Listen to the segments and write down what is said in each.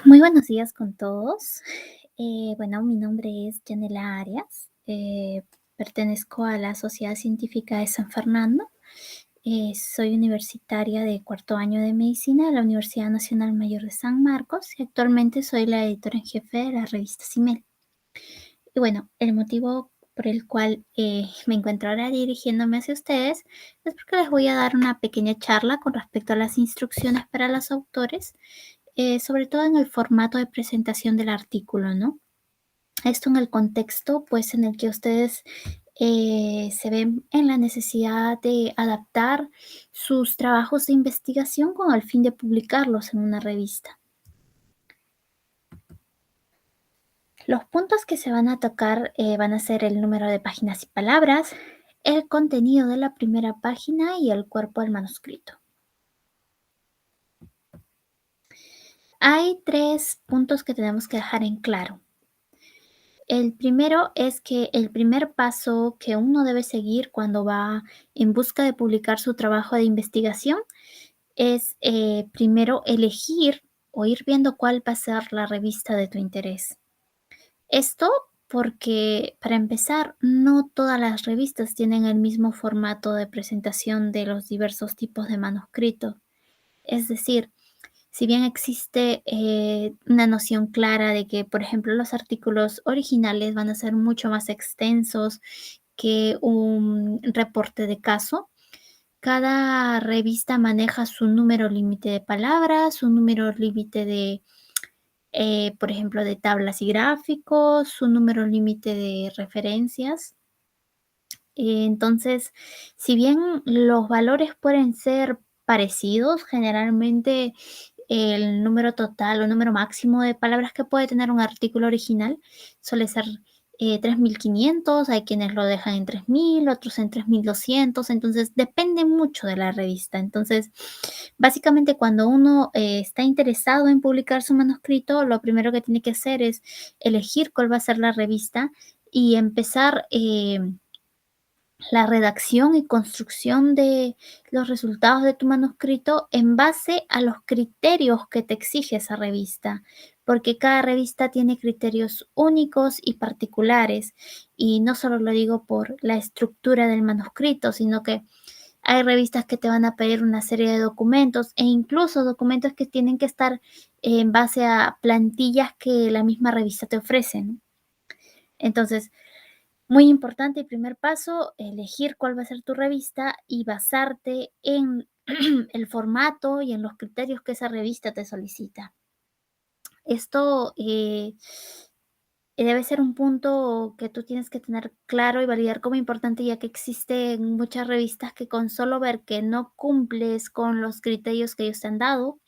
Muy buenos días con todos. Bueno, mi nombre es Yanela Arias. Pertenezco a la Sociedad Científica de San Fernando. Soy universitaria de cuarto año de medicina de la Universidad Nacional Mayor de San Marcos y actualmente soy la editora en jefe de la revista CIMEL. Y bueno, el motivo por el cual me encuentro ahora dirigiéndome hacia ustedes es porque les voy a dar una pequeña charla con respecto a las instrucciones para los autores, sobre todo en el formato de presentación del artículo, ¿no? Esto en el contexto, pues, en el que ustedes se ven en la necesidad de adaptar sus trabajos de investigación con el fin de publicarlos en una revista. Los puntos que se van a tocar van a ser el número de páginas y palabras, el contenido de la primera página y el cuerpo del manuscrito. Hay tres puntos que tenemos que dejar en claro. El primero es que el primer paso que uno debe seguir cuando va en busca de publicar su trabajo de investigación es primero elegir o ir viendo cuál va a ser la revista de tu interés. Esto porque, para empezar, no todas las revistas tienen el mismo formato de presentación de los diversos tipos de manuscrito. Es decir, si bien existe una noción clara de que, por ejemplo, los artículos originales van a ser mucho más extensos que un reporte de caso, cada revista maneja su número límite de palabras, su número límite de, por ejemplo, de tablas y gráficos, su número límite de referencias. Entonces, si bien los valores pueden ser parecidos, generalmente el número total o número máximo de palabras que puede tener un artículo original suele ser 3.500. Hay quienes lo dejan en 3.000, otros en 3.200. Entonces depende mucho de la revista. Entonces, básicamente cuando uno está interesado en publicar su manuscrito, lo primero que tiene que hacer es elegir cuál va a ser la revista y empezar la redacción y construcción de los resultados de tu manuscrito en base a los criterios que te exige esa revista, porque cada revista tiene criterios únicos y particulares, y no solo lo digo por la estructura del manuscrito, sino que hay revistas que te van a pedir una serie de documentos e incluso documentos que tienen que estar en base a plantillas que la misma revista te ofrece, ¿no? Entonces, muy importante, el primer paso, elegir cuál va a ser tu revista y basarte en el formato y en los criterios que esa revista te solicita. Esto debe ser un punto que tú tienes que tener claro y validar como importante, ya que existen muchas revistas que con solo ver que no cumples con los criterios que ellos te han dado,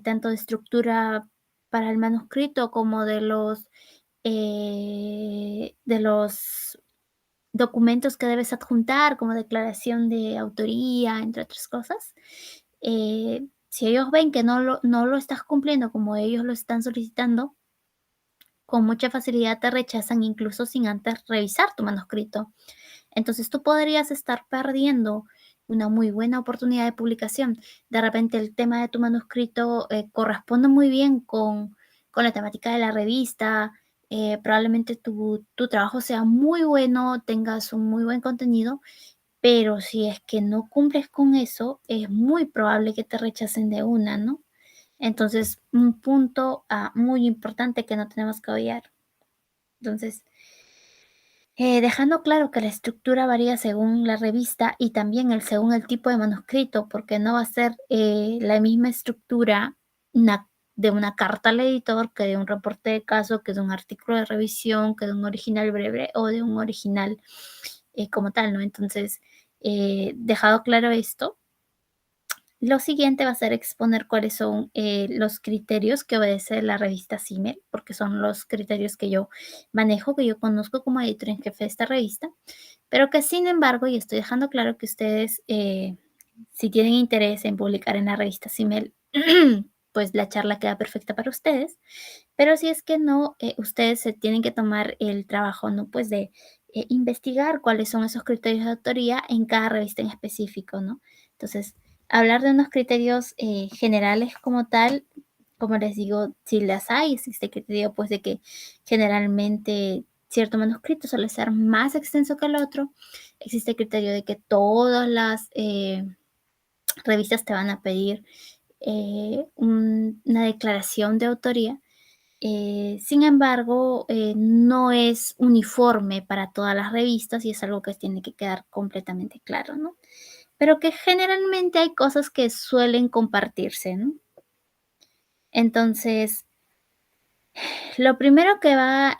tanto de estructura para el manuscrito como de los documentos que debes adjuntar, como declaración de autoría, entre otras cosas. Si ellos ven que no lo estás cumpliendo como ellos lo están solicitando, con mucha facilidad te rechazan incluso sin antes revisar tu manuscrito. Entonces tú podrías estar perdiendo una muy buena oportunidad de publicación. De repente el tema de tu manuscrito corresponde muy bien con la temática de la revista. Probablemente tu trabajo sea muy bueno, tengas un muy buen contenido, pero si es que no cumples con eso, es muy probable que te rechacen de una, ¿no? Entonces, un punto muy importante que no tenemos que obviar. Entonces, dejando claro que la estructura varía según la revista y también según el tipo de manuscrito, porque no va a ser la misma estructura de una carta al editor que de un reporte de caso, que de un artículo de revisión, que de un original breve o de un original como tal, ¿no? Entonces, dejado claro esto, lo siguiente va a ser exponer cuáles son los criterios que obedece la revista CIMER, porque son los criterios que yo manejo, que yo conozco como editor en jefe de esta revista, pero que sin embargo, y estoy dejando claro que ustedes, si tienen interés en publicar en la revista CIMEL, pues la charla queda perfecta para ustedes, pero si es que no, ustedes se tienen que tomar el trabajo, ¿no? Pues de investigar cuáles son esos criterios de autoría en cada revista en específico, ¿no? Entonces, hablar de unos criterios generales como tal Como les digo, si las hay, existe criterio pues de que generalmente cierto manuscrito suele ser más extenso que el otro. Existe el criterio de que todas las revistas te van a pedir una declaración de autoría. Sin embargo, no es uniforme para todas las revistas y es algo que tiene que quedar completamente claro, ¿no? Pero que generalmente hay cosas que suelen compartirse, ¿no? Entonces, lo primero que va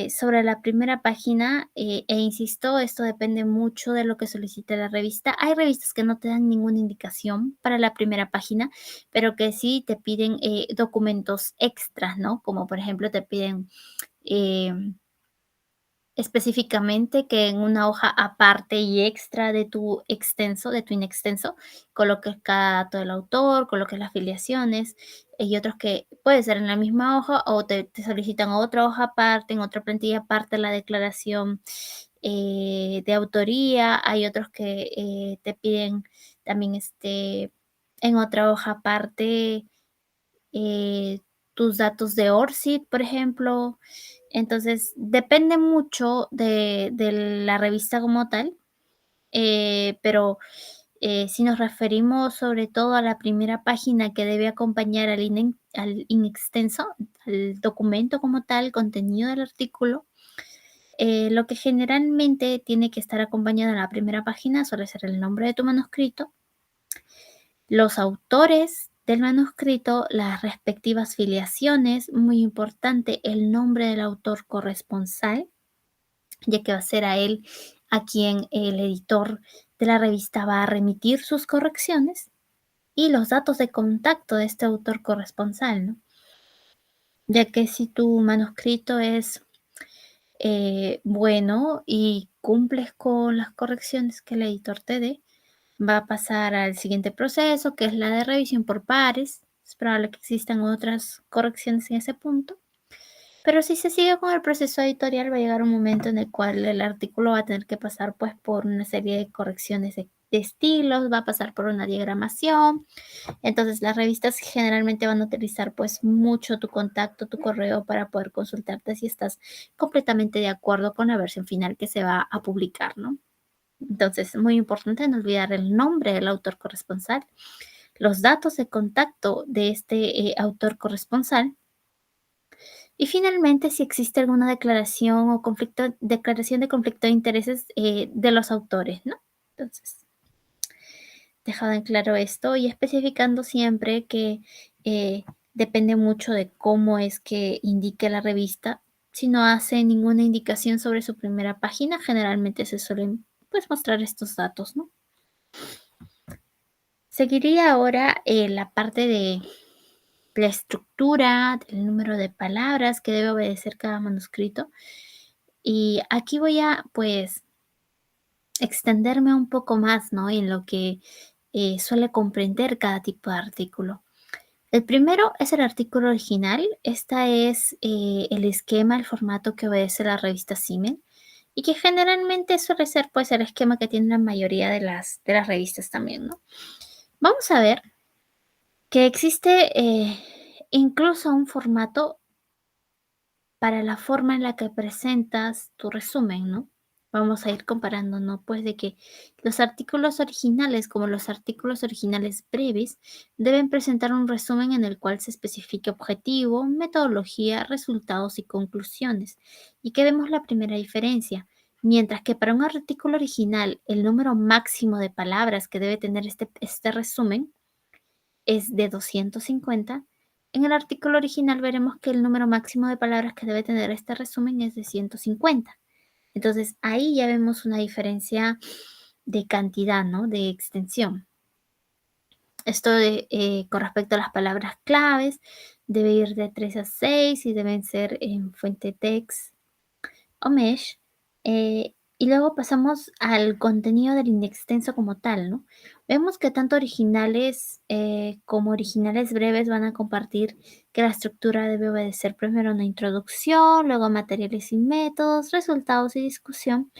sobre la primera página, insisto, esto depende mucho de lo que solicite la revista. Hay revistas que no te dan ninguna indicación para la primera página, pero que sí te piden documentos extras, ¿no? Como por ejemplo te piden eh, específicamente que en una hoja aparte y extra de tu inextenso, coloques cada dato del autor, coloques las afiliaciones, y otros que puede ser en la misma hoja o te solicitan otra hoja aparte, en otra plantilla aparte la declaración de autoría. Hay otros que te piden también en otra hoja aparte eh, tus datos de ORCID, por ejemplo. Entonces, depende mucho de la revista como tal, pero si nos referimos sobre todo a la primera página que debe acompañar al inextenso, al documento como tal, el contenido del artículo, lo que generalmente tiene que estar acompañado en la primera página suele ser el nombre de tu manuscrito, los autores del manuscrito, las respectivas filiaciones, muy importante, el nombre del autor corresponsal, ya que va a ser a él a quien el editor de la revista va a remitir sus correcciones, y los datos de contacto de este autor corresponsal, ¿no? Ya que si tu manuscrito es bueno y cumples con las correcciones que el editor te dé, va a pasar al siguiente proceso, que es la de revisión por pares. Es probable que existan otras correcciones en ese punto. Pero si se sigue con el proceso editorial, va a llegar un momento en el cual el artículo va a tener que pasar pues por una serie de correcciones de estilos, va a pasar por una diagramación. Entonces las revistas generalmente van a utilizar pues mucho tu contacto, tu correo para poder consultarte si estás completamente de acuerdo con la versión final que se va a publicar, ¿no? Entonces, muy importante no olvidar el nombre del autor corresponsal, los datos de contacto de este autor corresponsal y finalmente si existe alguna declaración o declaración de conflicto de intereses de los autores, ¿no? Entonces, dejado en claro esto y especificando siempre que eh, depende mucho de cómo es que indique la revista. Si no hace ninguna indicación sobre su primera página, generalmente se suelen pues mostrar estos datos, ¿no? Seguiría ahora la parte de la estructura, del número de palabras que debe obedecer cada manuscrito. Y aquí voy a, pues, extenderme un poco más, ¿no? En lo que suele comprender cada tipo de artículo. El primero es el artículo original. Esta es el esquema, el formato que obedece la revista Simen y que generalmente suele ser, pues, el esquema que tienen la mayoría de las revistas también, ¿no? Vamos a ver que existe incluso un formato para la forma en la que presentas tu resumen, ¿no? Vamos a ir comparando, ¿no? Pues de que los artículos originales, como los artículos originales breves, deben presentar un resumen en el cual se especifique objetivo, metodología, resultados y conclusiones. Y que vemos la primera diferencia. Mientras que para un artículo original, el número máximo de palabras que debe tener este resumen es de 250. En el artículo original veremos que el número máximo de palabras que debe tener este resumen es de 150. Entonces ahí ya vemos una diferencia de cantidad, ¿no? De extensión. Esto con respecto a las palabras claves debe ir de 3 a 6 y deben ser en fuente text o mesh. Y luego pasamos al contenido del inextenso como tal, ¿no? Vemos que tanto originales como originales breves van a compartir que la estructura debe obedecer primero una introducción, luego materiales y métodos, resultados y discusión.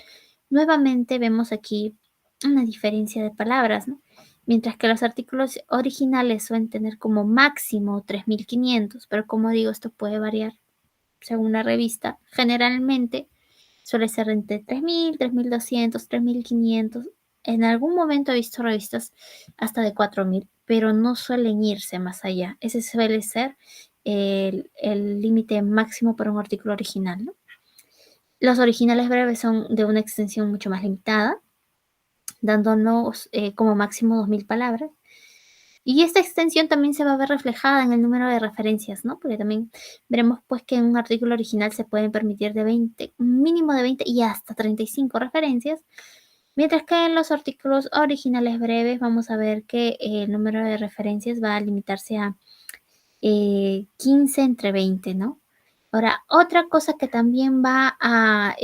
Nuevamente vemos aquí una diferencia de palabras, ¿no? mientras que los artículos originales suelen tener como máximo 3.500, pero como digo, esto puede variar según la revista. Generalmente suele ser entre 3.000, 3.200, 3.500. En algún momento he visto revistas hasta de 4.000, pero no suelen irse más allá. Ese suele ser el límite máximo para un artículo original, ¿no? Los originales breves son de una extensión mucho más limitada, dándonos como máximo 2.000 palabras. Y esta extensión también se va a ver reflejada en el número de referencias, ¿no? Porque también veremos pues que en un artículo original se pueden permitir de 20, un mínimo de 20 y hasta 35 referencias, mientras que en los artículos originales breves vamos a ver que el número de referencias va a limitarse a 15 entre 20, ¿no? Ahora, otra cosa que también va a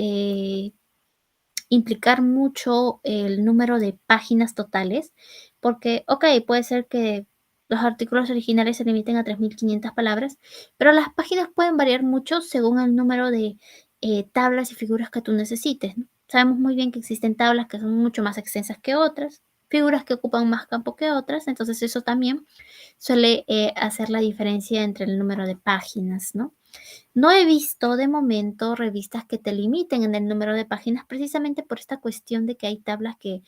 implicar mucho el número de páginas totales, porque, ok, puede ser que los artículos originales se limiten a 3.500 palabras, pero las páginas pueden variar mucho según el número de tablas y figuras que tú necesites, ¿no? Sabemos muy bien que existen tablas que son mucho más extensas que otras, figuras que ocupan más campo que otras, entonces eso también suele hacer la diferencia entre el número de páginas, ¿no? No he visto de momento revistas que te limiten en el número de páginas precisamente por esta cuestión de que hay tablas que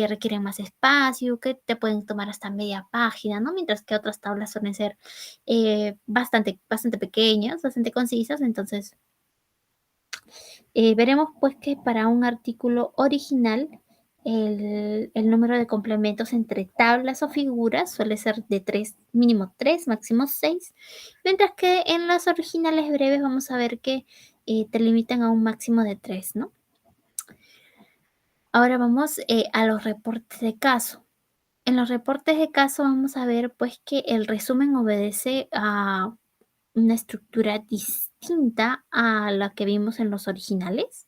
requieren más espacio, que te pueden tomar hasta media página, ¿no? Mientras que otras tablas suelen ser bastante pequeñas, bastante concisas. Entonces, veremos pues que para un artículo original el número de complementos entre tablas o figuras suele ser de 3, mínimo 3, máximo 6, mientras que en las originales breves vamos a ver que te limitan a un máximo de 3, ¿no? Ahora vamos a los reportes de caso. En los reportes de caso vamos a ver pues que el resumen obedece a una estructura distinta a la que vimos en los originales.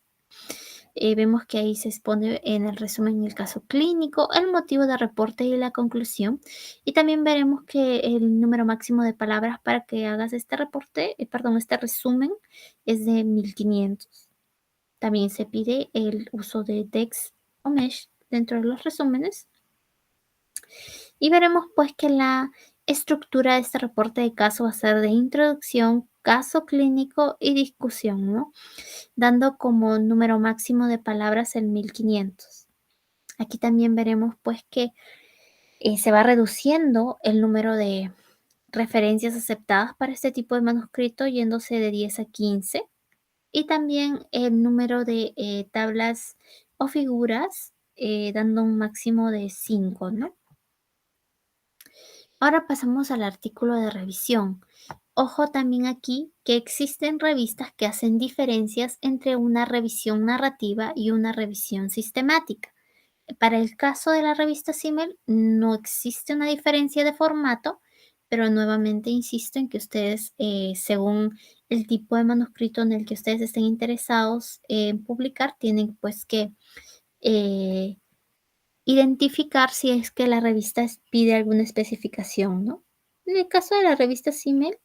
Vemos que ahí se expone en el resumen el caso clínico, el motivo de reporte y la conclusión. Y también veremos que el número máximo de palabras para que hagas este reporte, este resumen es de 1.500. También se pide el uso de text o mesh dentro de los resúmenes. Y veremos pues que la estructura de este reporte de caso va a ser de introducción, caso clínico y discusión, ¿no? Dando como número máximo de palabras el 1.500. Aquí también veremos pues que se va reduciendo el número de referencias aceptadas para este tipo de manuscrito yéndose de 10 a 15 y también el número de tablas o figuras dando un máximo de 5, ¿no? Ahora pasamos al artículo de revisión. Ojo también aquí que existen revistas que hacen diferencias entre una revisión narrativa y una revisión sistemática. Para el caso de la revista Simmel no existe una diferencia de formato, pero nuevamente insisto en que ustedes, según el tipo de manuscrito en el que ustedes estén interesados en publicar, tienen pues que eh, identificar si es que la revista pide alguna especificación, ¿no? En el caso de la revista Simmel,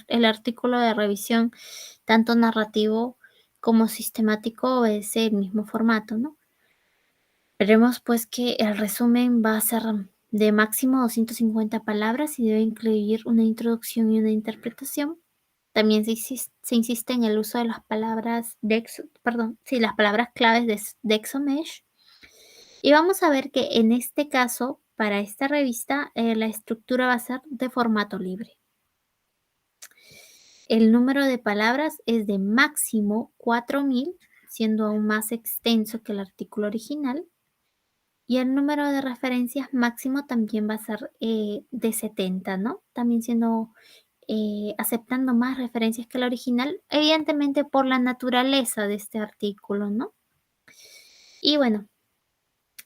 el artículo de revisión, tanto narrativo como sistemático, es el mismo formato, ¿no? Veremos pues que el resumen va a ser de máximo 250 palabras y debe incluir una introducción y una interpretación. También se insiste en el uso de las palabras las palabras claves de Dexomesh. Y vamos a ver que en este caso, para esta revista, la estructura va a ser de formato libre. El número de palabras es de máximo 4.000, siendo aún más extenso que el artículo original. Y el número de referencias máximo también va a ser de 70, ¿no? También siendo, aceptando más referencias que el original, evidentemente por la naturaleza de este artículo, ¿no? Y bueno,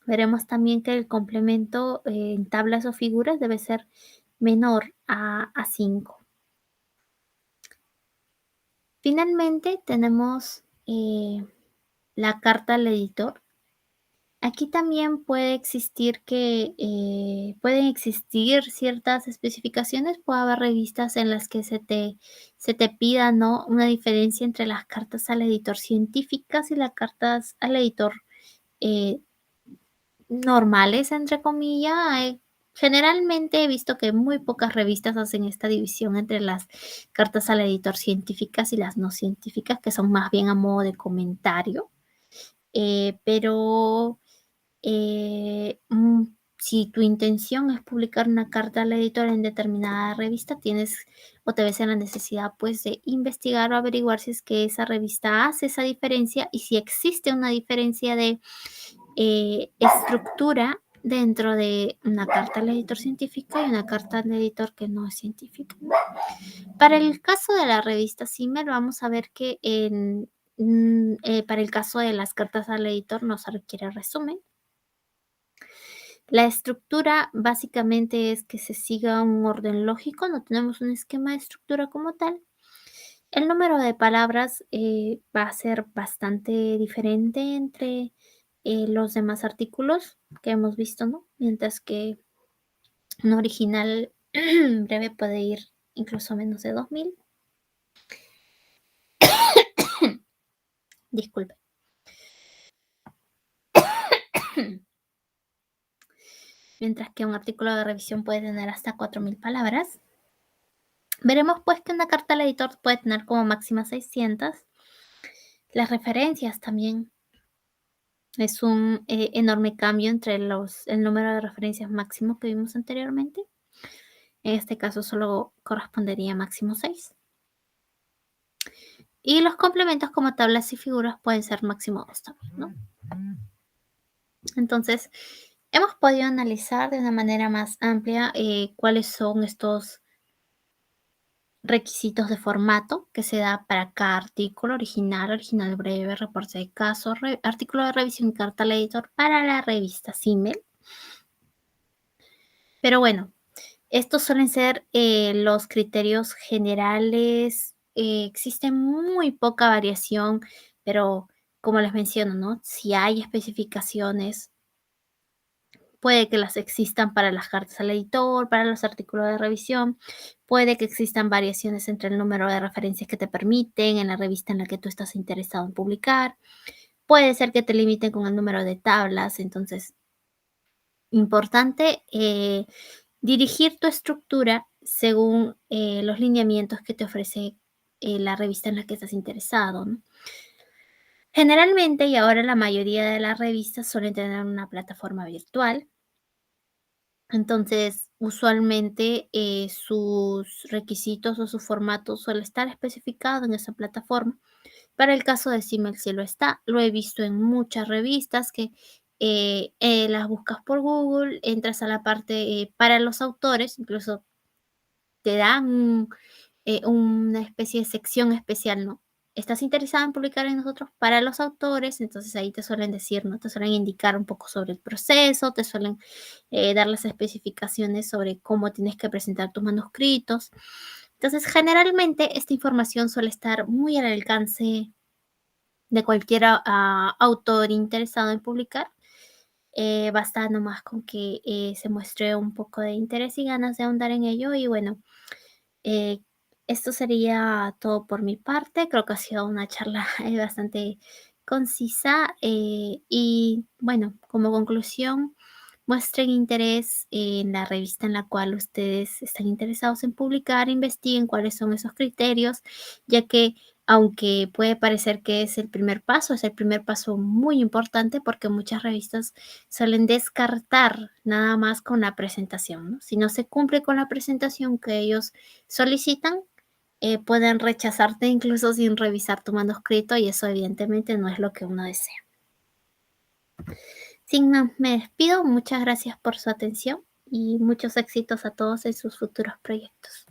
veremos también que el complemento en tablas o figuras debe ser menor a 5. Finalmente tenemos la carta al editor. Aquí también pueden existir ciertas especificaciones, puede haber revistas en las que se te pida, ¿no?, una diferencia entre las cartas al editor científicas y las cartas al editor eh, normales, entre comillas. Generalmente he visto que muy pocas revistas hacen esta división entre las cartas al editor científicas y las no científicas, que son más bien a modo de comentario. Pero si tu intención es publicar una carta al editor en determinada revista, tienes o te ves en la necesidad pues de investigar o averiguar si es que esa revista hace esa diferencia y si existe una diferencia de estructura dentro de una carta al editor científica y una carta al editor que no es científica, ¿no? Para el caso de la revista Simmel, vamos a ver que para el caso de las cartas al editor no se requiere resumen. La estructura básicamente es que se siga un orden lógico, no tenemos un esquema de estructura como tal. El número de palabras va a ser bastante diferente entre los demás artículos que hemos visto, ¿no? Mientras que un original breve puede ir incluso menos de 2000. Disculpe. Mientras que un artículo de revisión puede tener hasta 4000 palabras. Veremos pues que una carta al editor puede tener como máxima 600. Las referencias también es un enorme cambio entre el número de referencias máximo que vimos anteriormente. En este caso solo correspondería a máximo 6. Y los complementos como tablas y figuras pueden ser máximo 2 también, ¿no? Entonces, hemos podido analizar de una manera más amplia cuáles son estos requisitos de formato que se da para cada artículo: original, original breve, reporte de caso, artículo de revisión y carta al editor para la revista Simmel. Pero bueno, estos suelen ser los criterios generales. Existe muy poca variación, pero como les menciono, ¿no? Si hay especificaciones, puede que las existan para las cartas al editor, para los artículos de revisión, puede que existan variaciones entre el número de referencias que te permiten en la revista en la que tú estás interesado en publicar, puede ser que te limiten con el número de tablas. Entonces, importante dirigir tu estructura según los lineamientos que te ofrece la revista en la que estás interesado, ¿no? Generalmente, y ahora la mayoría de las revistas suelen tener una plataforma virtual. Entonces, usualmente sus requisitos o su formato suele estar especificado en esa plataforma. Para el caso de Simmel sí lo está. Lo he visto en muchas revistas que las buscas por Google, entras a la parte para los autores, incluso te dan una especie de sección especial, ¿no? ¿Estás interesado en publicar en nosotros para los autores? Entonces ahí te suelen decir, ¿no? Te suelen indicar un poco sobre el proceso, te suelen dar las especificaciones sobre cómo tienes que presentar tus manuscritos. Entonces, generalmente esta información suele estar muy al alcance de cualquier autor interesado en publicar. Basta nomás con que se muestre un poco de interés y ganas de ahondar en ello. Y bueno, eh, esto sería todo por mi parte. Creo que ha sido una charla bastante concisa. Y bueno, como conclusión, muestren interés en la revista en la cual ustedes están interesados en publicar, investiguen cuáles son esos criterios, ya que aunque puede parecer que es el primer paso muy importante, porque muchas revistas suelen descartar nada más con la presentación, ¿no? Si no se cumple con la presentación que ellos solicitan, pueden rechazarte incluso sin revisar tu manuscrito, y eso evidentemente no es lo que uno desea. Sin más, me despido. Muchas gracias por su atención y muchos éxitos a todos en sus futuros proyectos.